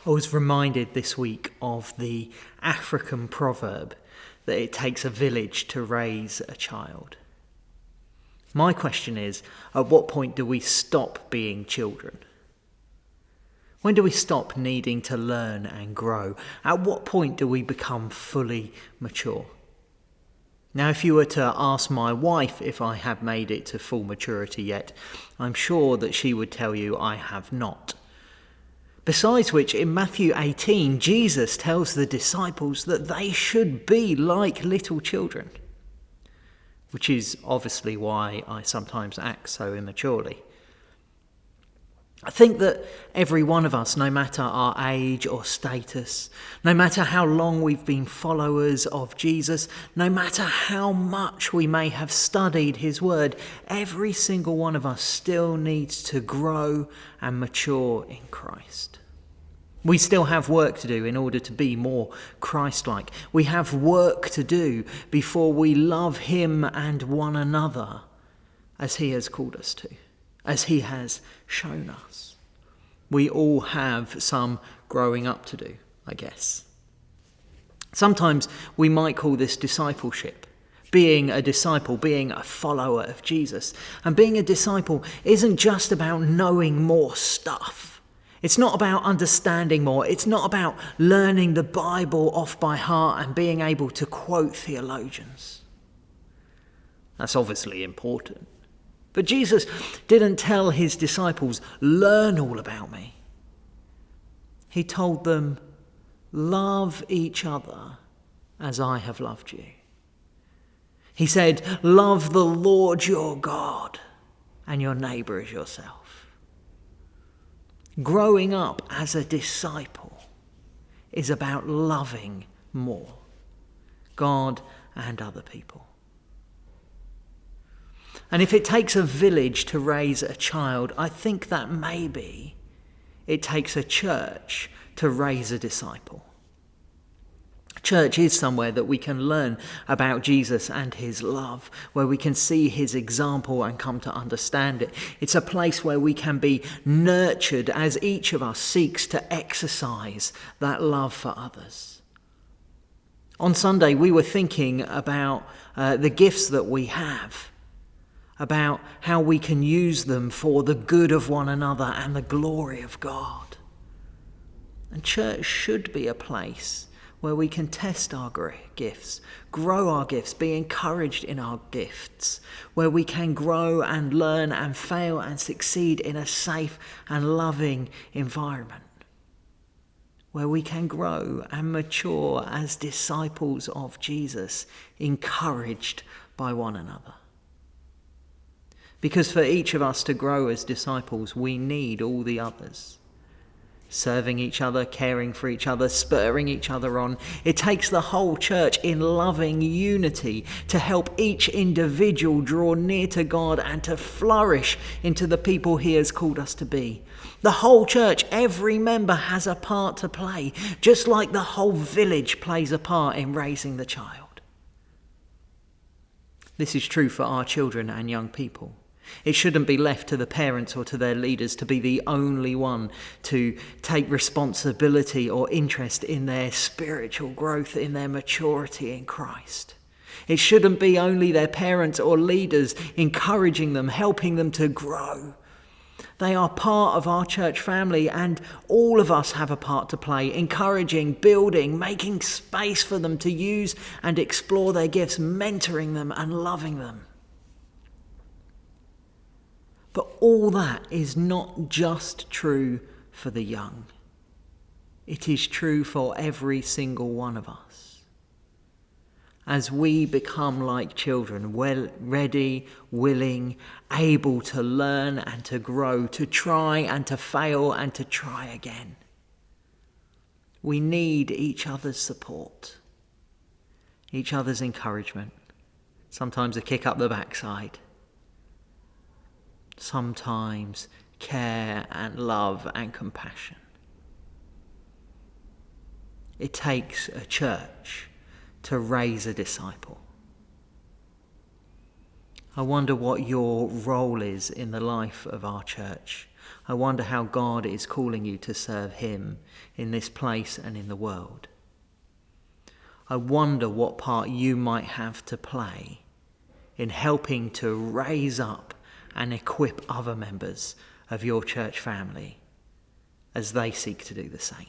I was reminded this week of the African proverb that it takes a village to raise a child. My question is, at what point do we stop being children? When do we stop needing to learn and grow? At what point do we become fully mature? Now, if you were to ask my wife if I have made it to full maturity yet, I'm sure that she would tell you I have not. Besides which, in Matthew 18, Jesus tells the disciples that they should be like little children, which is obviously why I sometimes act so immaturely. I think that every one of us, no matter our age or status, no matter how long we've been followers of Jesus, no matter how much we may have studied his word, every single one of us still needs to grow and mature in Christ. We still have work to do in order to be more Christ-like. We have work to do before we love him and one another as he has called us to, as he has shown us. We all have some growing up to do, I guess. Sometimes we might call this discipleship. Being a disciple, being a follower of Jesus. And being a disciple isn't just about knowing more stuff. It's not about understanding more. It's not about learning the Bible off by heart and being able to quote theologians. That's obviously important. But Jesus didn't tell his disciples, learn all about me. He told them, love each other as I have loved you. He said, love the Lord your God and your neighbour as yourself. Growing up as a disciple is about loving more, God and other people. And if it takes a village to raise a child, I think that maybe it takes a church to raise a disciple. Church is somewhere that we can learn about Jesus and his love, where we can see his example and come to understand it. It's a place where we can be nurtured as each of us seeks to exercise that love for others. On Sunday, we were thinking about the gifts that we have, about how we can use them for the good of one another and the glory of God. And church should be a place where we can test our gifts, grow our gifts, be encouraged in our gifts, where we can grow and learn and fail and succeed in a safe and loving environment, where we can grow and mature as disciples of Jesus, encouraged by one another. Because for each of us to grow as disciples, we need all the others. Serving each other, caring for each other, spurring each other on. It takes the whole church in loving unity to help each individual draw near to God and to flourish into the people he has called us to be. The whole church, every member has a part to play, just like the whole village plays a part in raising the child. This is true for our children and young people. It shouldn't be left to the parents or to their leaders to be the only one to take responsibility or interest in their spiritual growth, in their maturity in Christ. It shouldn't be only their parents or leaders encouraging them, helping them to grow. They are part of our church family, and all of us have a part to play, encouraging, building, making space for them to use and explore their gifts, mentoring them and loving them. But all that is not just true for the young. It is true for every single one of us. As we become like children, well, ready, willing, able to learn and to grow, to try and to fail and to try again. We need each other's support, each other's encouragement, sometimes a kick up the backside. Sometimes care and love and compassion. It takes a church to raise a disciple. I wonder what your role is in the life of our church. I wonder how God is calling you to serve him in this place and in the world. I wonder what part you might have to play in helping to raise up and equip other members of your church family as they seek to do the same.